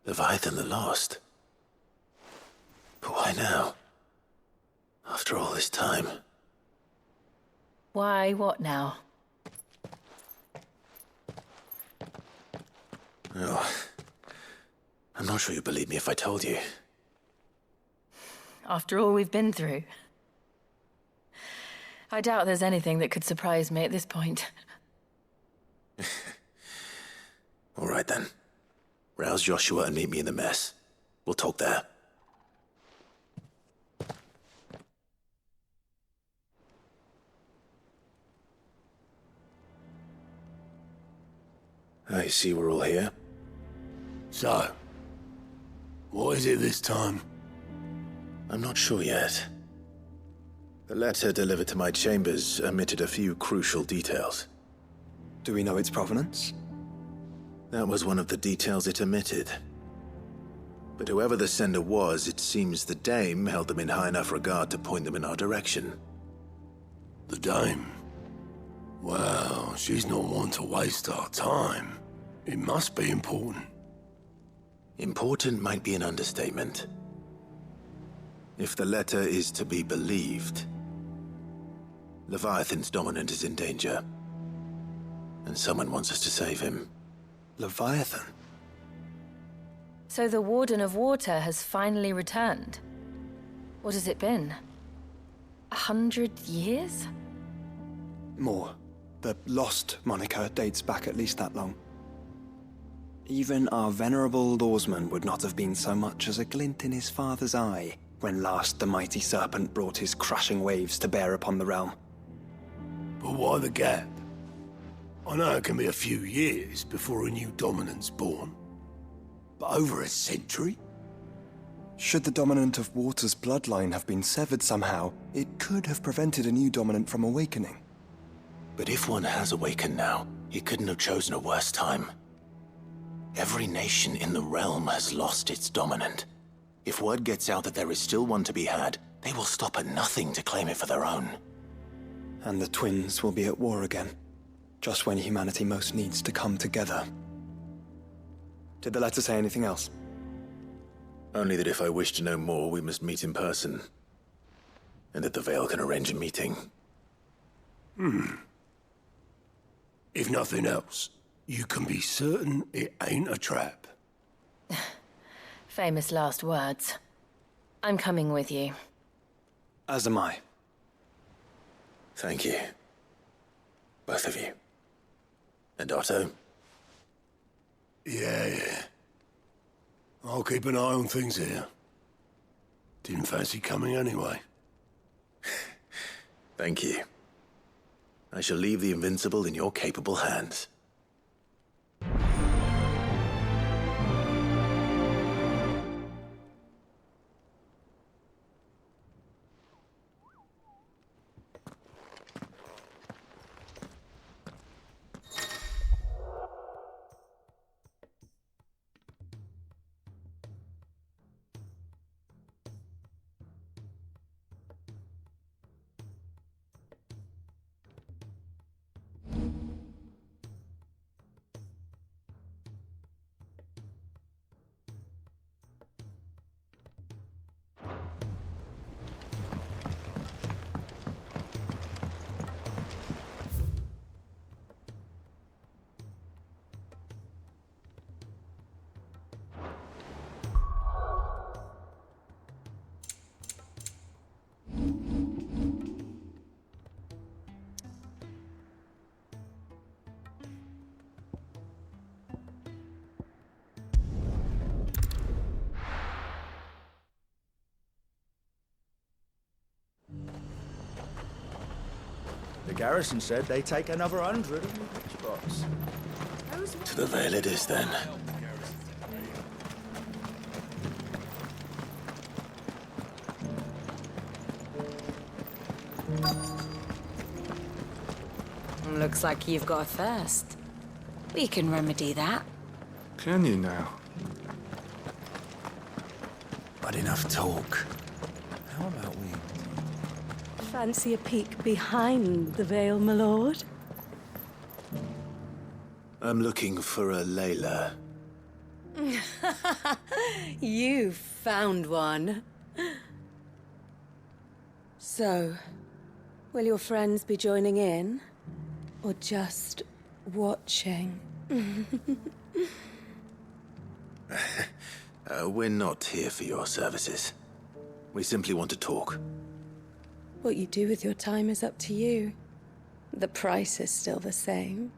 Leviathan the Lost. But why now? After all this time. Why, what now? Oh, I'm not sure you'd believe me if I told you. After all we've been through. I doubt there's anything that could surprise me at this point. All right then. Rouse Joshua and meet me in the mess. We'll talk there. I see we're all here. So, what is it this time? I'm not sure yet. The letter delivered to my chambers omitted a few crucial details. Do we know its provenance? That was one of the details it omitted. But whoever the sender was, it seems the Dame held them in high enough regard to point them in our direction. The Dame? Well, she's not one to waste our time. It must be important. Important might be an understatement. If the letter is to be believed, Leviathan's dominant is in danger. And someone wants us to save him. Leviathan? So the Warden of Water has finally returned. What has it been? 100 years? More. The Lost moniker dates back at least that long. Even our venerable lawsman would not have been so much as a glint in his father's eye when last the mighty serpent brought his crushing waves to bear upon the realm. But why the gap? I know it can be a few years before a new dominant's born. But over a century? Should the dominant of Water's bloodline have been severed somehow, it could have prevented a new dominant from awakening. But if one has awakened now, he couldn't have chosen a worse time. Every nation in the realm has lost its dominant. If word gets out that there is still one to be had, they will stop at nothing to claim it for their own. And the twins will be at war again, just when humanity most needs to come together. Did the letter say anything else? Only that if I wish to know more, we must meet in person. And that the Veil can arrange a meeting. If nothing else, you can be certain it ain't a trap. Famous last words. I'm coming with you. As am I. Thank you. Both of you. And Otto? Yeah. I'll keep an eye on things here. Didn't fancy coming anyway. Thank you. I shall leave the Invincible in your capable hands. The garrison said they take another 100 of the rich box. To the Veil it is, then. Looks like you've got a thirst. We can remedy that. Can you now? But enough talk. How about we... Fancy a peek behind the veil, my lord? I'm looking for a Layla. You found one. So, will your friends be joining in? Or just watching? We're not here for your services. We simply want to talk. What you do with your time is up to you. The price is still the same.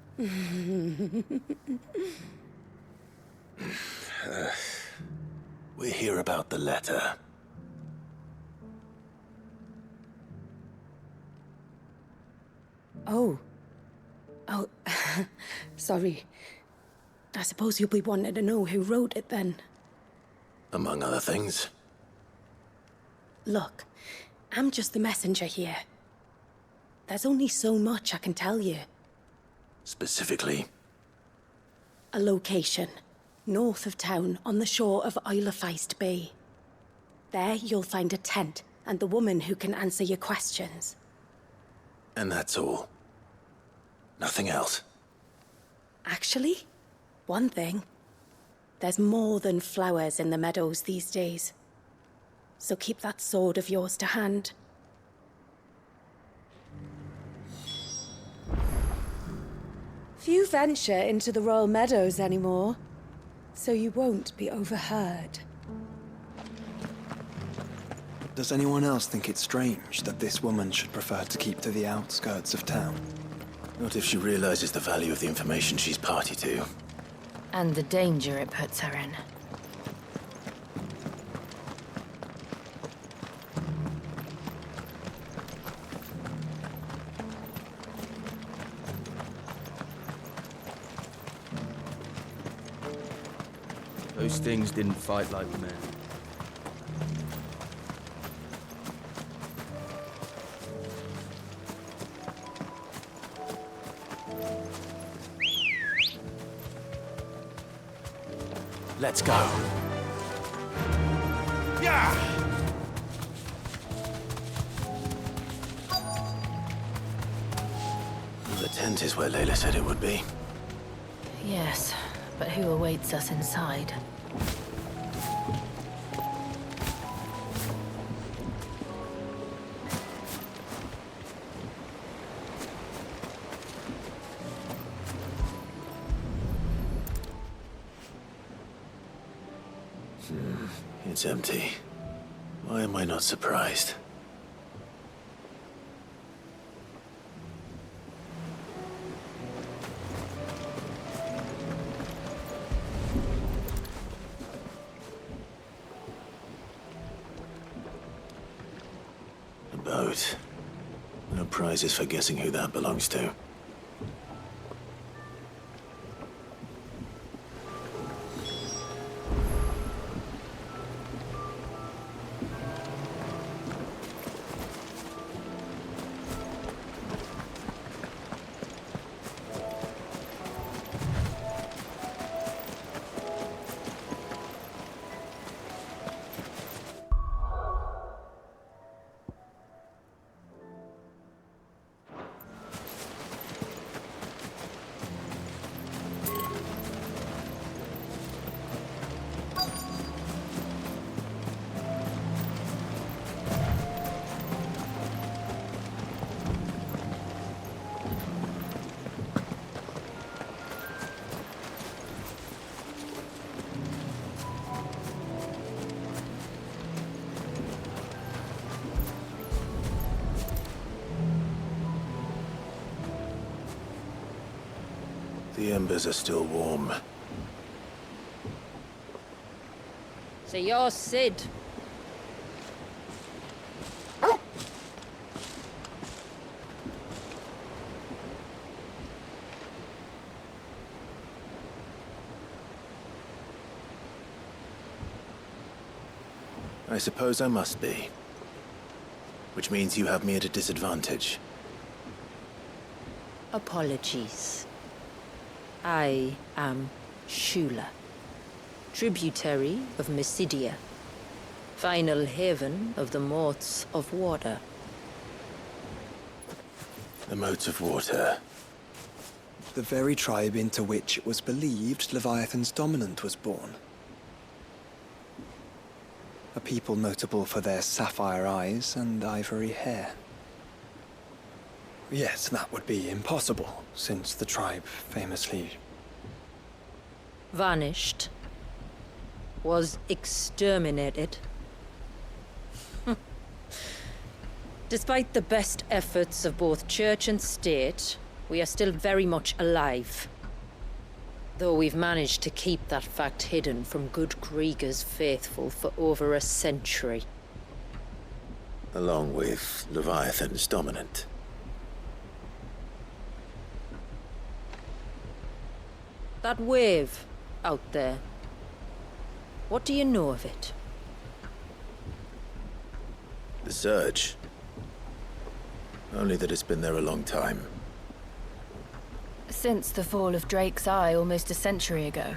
We're here about the letter. Oh. Sorry. I suppose you'll be wanting to know who wrote it then. Among other things. Look, I'm just the messenger here. There's only so much I can tell you. Specifically, A location, north of town, on the shore of Isle of Feist Bay. There you'll find a tent and the woman who can answer your questions. and that's all. Nothing else. Actually, one thing. There's more than flowers in the meadows these days. So keep that sword of yours to hand. Few venture into the Royal Meadows anymore, so you won't be overheard. Does anyone else think it's strange that this woman should prefer to keep to the outskirts of town? Not if she realizes the value of the information she's party to. And the danger it puts her in. Those things didn't fight like men. Let's go. The tent is where Layla said it would be. Yes, but who awaits us inside? It's empty. Why am I not surprised? A boat. No prizes for guessing who that belongs to. The embers are still warm. So you're Sid. I suppose I must be. Which means you have me at a disadvantage. Apologies. I am Shula, tributary of Mysidia, final haven of the Motes of Water. The Motes of Water. The very tribe into which it was believed Leviathan's dominant was born. a people notable for their sapphire eyes and ivory hair. Yet that would be impossible, since the tribe famously... vanished. Was exterminated. Despite the best efforts of both church and state, we are still very much alive. Though we've managed to keep that fact hidden from good Krieger's faithful for over a century. Along with Leviathan's dominant. That wave out there. What do you know of it? The Surge. Only that it's been there a long time. Since the fall of Drake's Eye almost a century ago.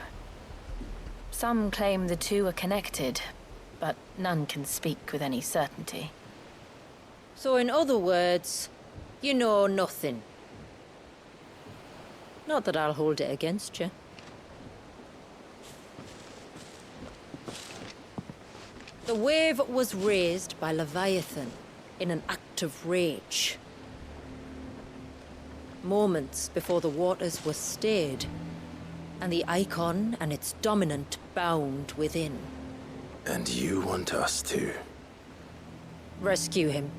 Some claim the two are connected, but none can speak with any certainty. So in other words, you know nothing. Not that I'll hold it against you. The wave was raised by Leviathan in an act of rage. Moments before the waters were stayed, and the icon and its dominant bound within. And you want us to? Rescue him.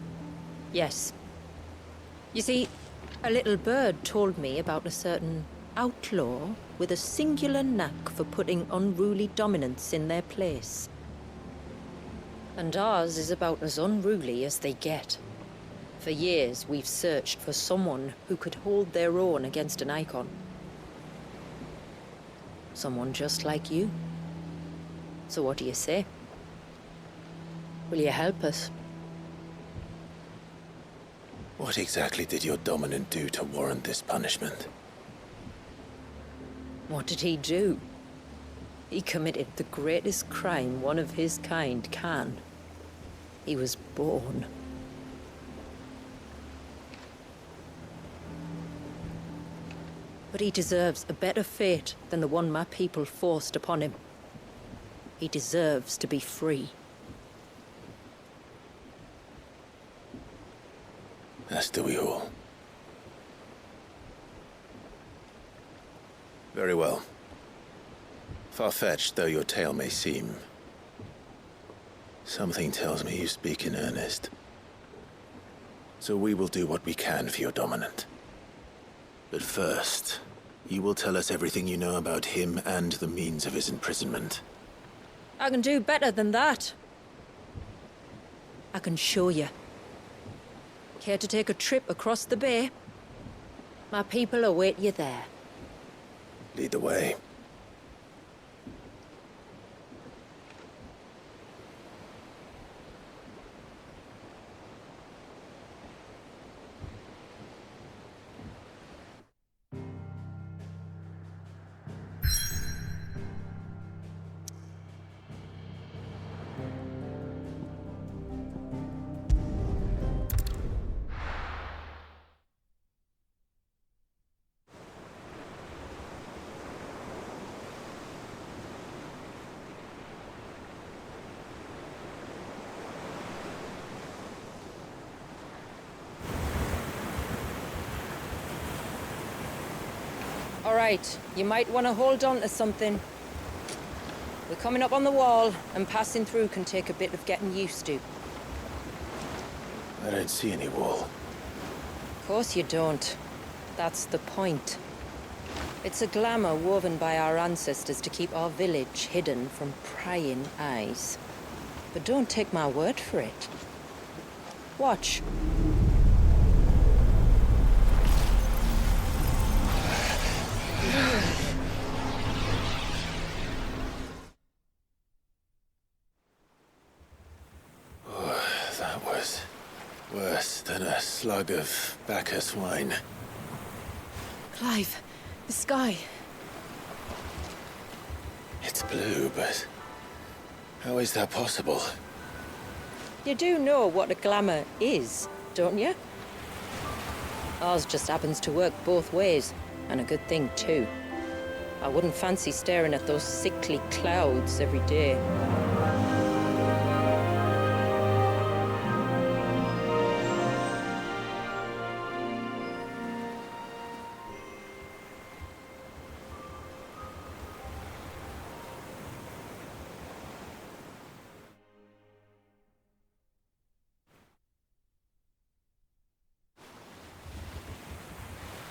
Yes. You see, a little bird told me about a certain outlaw with a singular knack for putting unruly dominants in their place. And ours is about as unruly as they get. For years, we've searched for someone who could hold their own against an icon. Someone just like you. So what do you say? Will you help us? What exactly did your dominant do to warrant this punishment? What did he do? He committed the greatest crime one of his kind can. He was born. But he deserves a better fate than the one my people forced upon him. He deserves to be free. As do we all. Very well. Far-fetched though your tale may seem, something tells me you speak in earnest. So we will do what we can for your dominant. But first, you will tell us everything you know about him and the means of his imprisonment. I can do better than that. I can show you. Care to take a trip across the bay? My people await you there. Lead the way. All right, you might want to hold on to something. We're coming up on the wall, and passing through can take a bit of getting used to. I don't see any wall. Of course you don't. That's the point. It's a glamour woven by our ancestors to keep our village hidden from prying eyes. But don't take my word for it. Watch. That was worse than a slug of Bacchus wine. Clive, the sky. It's blue, but how is that possible? You do know what a glamour is, don't you? Ours just happens to work both ways, and a good thing too. I wouldn't fancy staring at those sickly clouds every day.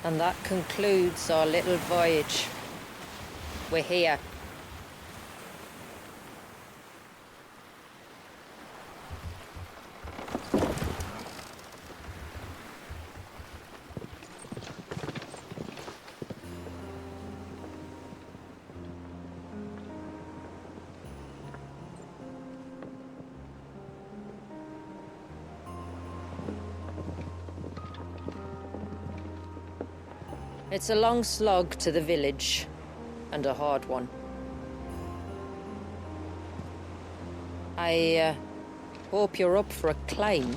And that concludes our little voyage. We're here. It's a long slog to the village, and a hard one. I hope you're up for a climb.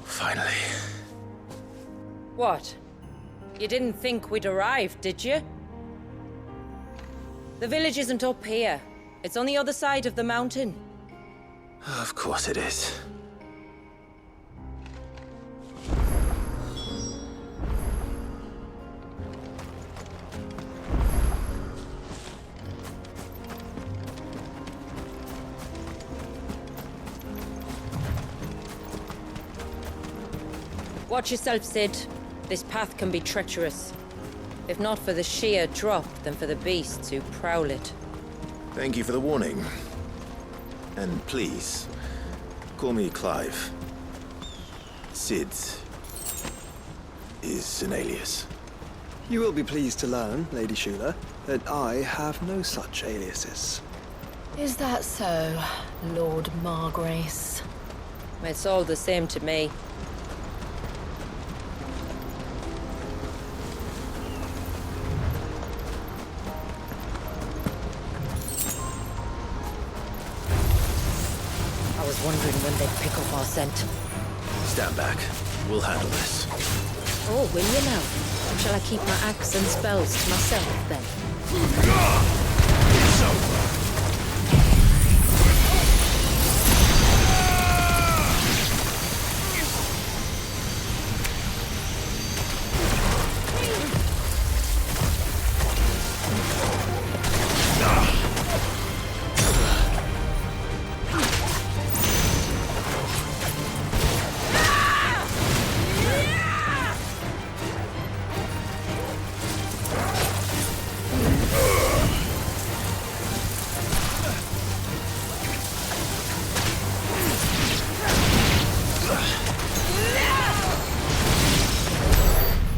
Finally. What? You didn't think we'd arrived, did you? The village isn't up here. It's on the other side of the mountain. Of course it is. Watch yourself, Sid. This path can be treacherous. If not for the sheer drop, then for the beasts who prowl it. Thank you for the warning. And please, call me Clive. Sid is an alias. You will be pleased to learn, Lady Shula, that I have no such aliases. Is that so, Lord Margrace? It's all the same to me. I was wondering when they'd pick up our scent. Stand back. We'll handle this. Oh, will you now? Shall I keep my axe and spells to myself, then? It's over.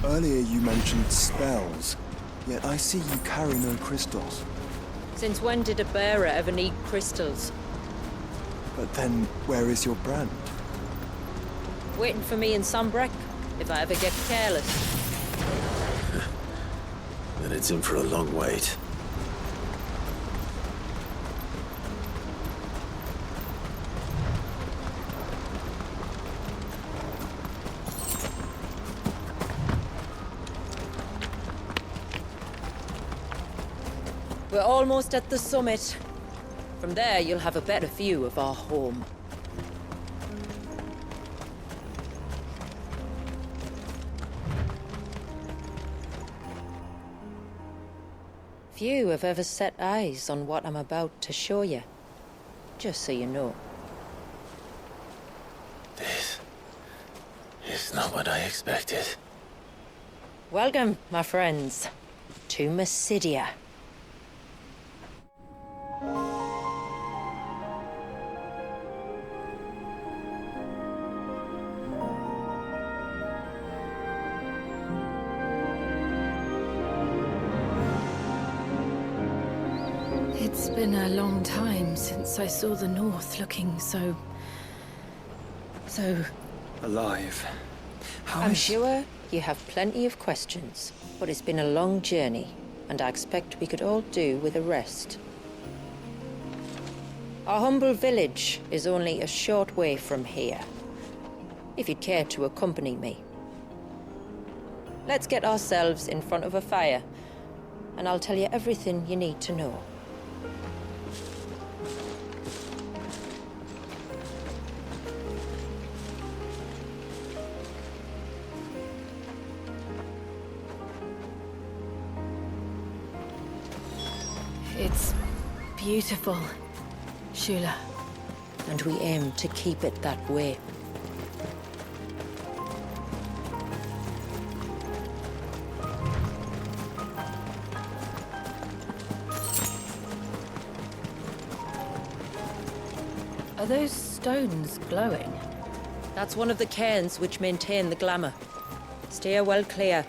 Earlier you mentioned spells, yet I see you carry no crystals. Since when did a bearer ever need crystals? But then, where is your brand? Waiting for me in Sombrek, if I ever get careless. Then it's in for a long wait. We're almost at the summit. From there, you'll have a better view of our home. Few have ever set eyes on what I'm about to show you. Just so you know. This is not what I expected. Welcome, my friends, to Mysidia. It's been a long time since I saw the North looking so... Alive. I'm sure you have plenty of questions, but it's been a long journey, and I expect we could all do with a rest. Our humble village is only a short way from here, if you'd care to accompany me. Let's get ourselves in front of a fire, and I'll tell you everything you need to know. It's beautiful, Shula. And we aim to keep it that way. Are those stones glowing? That's one of the cairns which maintain the glamour. Steer well clear.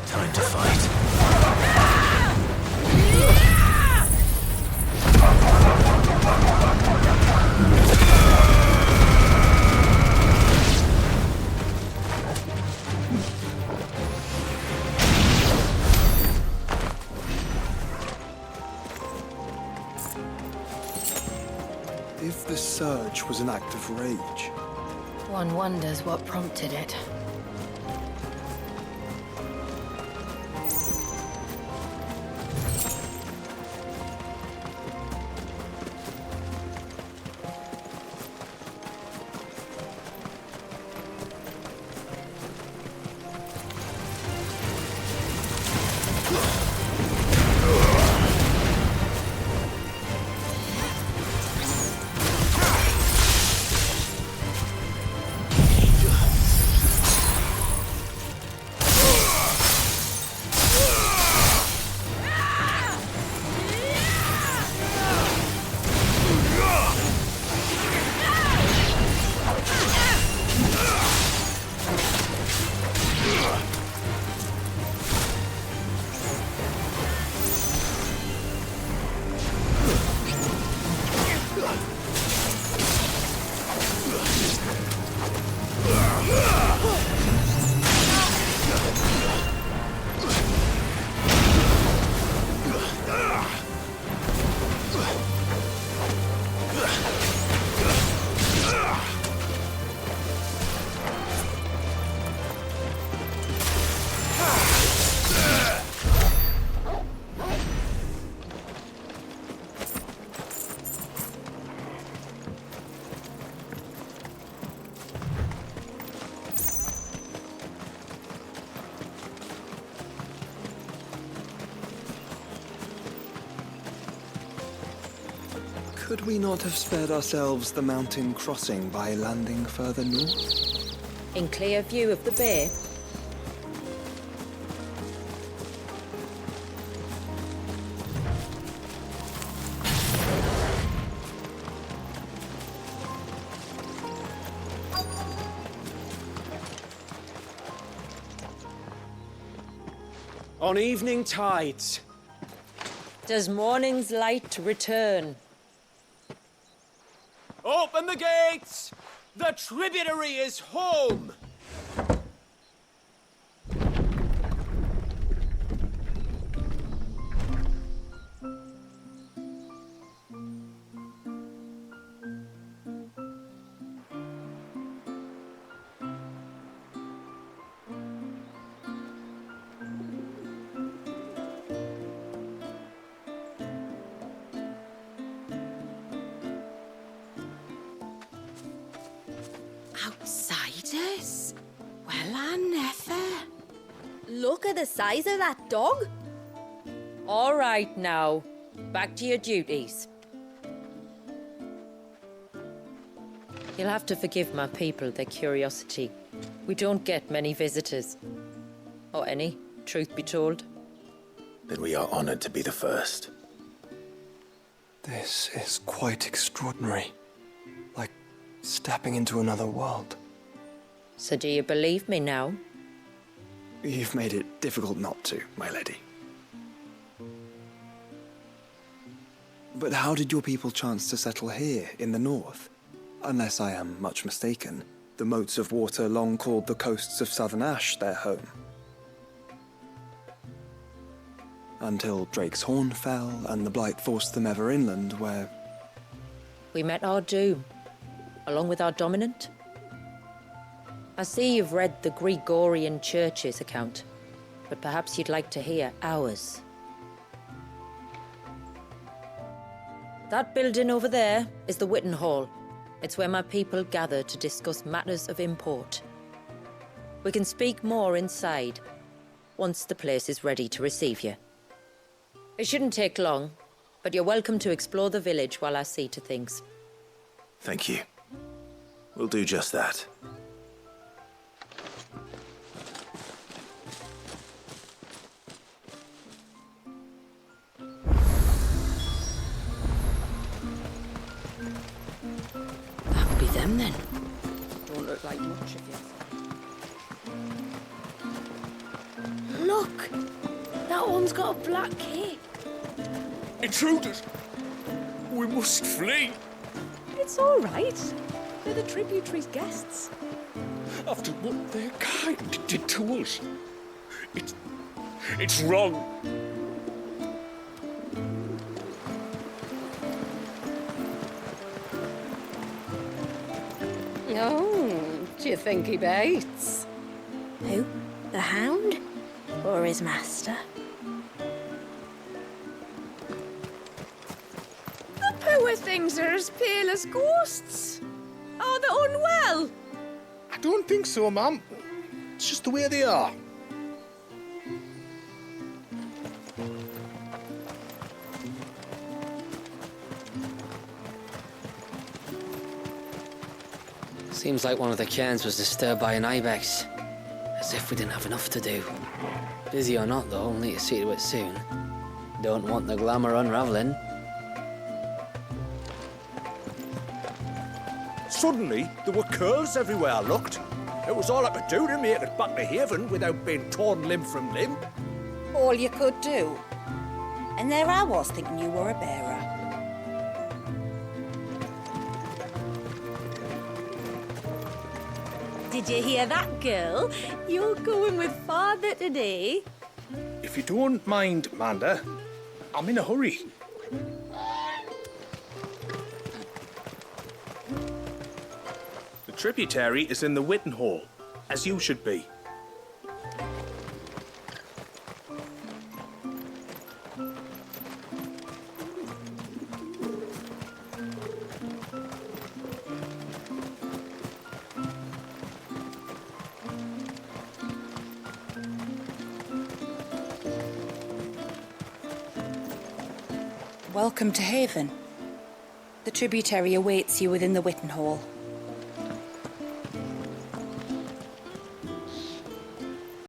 Time to fight. If the surge was an act of rage, One wonders what prompted it. could we not have spared ourselves the mountain crossing by landing further north? In clear view of the bay? On evening tides. Does morning's light return? Open the gates! The tributary is home! Outsiders? Well, I never. Look at the size of that dog. All right now, back to your duties. You'll have to forgive my people their curiosity. We don't get many visitors. Or any, truth be told. Then we are honored to be the first. This is quite extraordinary. Like stepping into another world. So do you believe me now? You've made it difficult not to, my lady. But how did your people chance to settle here in the north? Unless I am much mistaken, the moats of water long called the coasts of Southern Ash their home. Until Drake's Horn fell and the Blight forced them ever inland, where... We met our doom, along with our dominant. I see you've read the Gregorian Church's account, but perhaps you'd like to hear ours. That building over there is the Witten Hall. It's where my people gather to discuss matters of import. We can speak more inside, once the place is ready to receive you. It shouldn't take long, but you're welcome to explore the village while I see to things. Thank you. We'll do just that. That'll be them then. Don't look like much of you. Look! That one's got a black cape. Intruders! We must flee! It's all right. They're the tributary's guests. After what their kind did to us. It's wrong. Oh, do you think he baits? Who? The Hound? Or his master? The poor things are as pale as ghosts. Are they unwell? I don't think so, ma'am. It's just the way they are. Seems like one of the cairns was disturbed by an ibex. As if we didn't have enough to do. Busy or not, though, we'll need to see to it soon. Don't want the glamour unravelling. Suddenly, there were curls everywhere I looked. It was all I could do to make it back to Haven without being torn limb from limb. All you could do. And there I was thinking you were a bearer. Did you hear that, girl? You're going with father today. If you don't mind, Manda, I'm in a hurry. The tributary is in the Witten Hall, as you should be. Welcome to Haven. The tributary awaits you within the Witten Hall.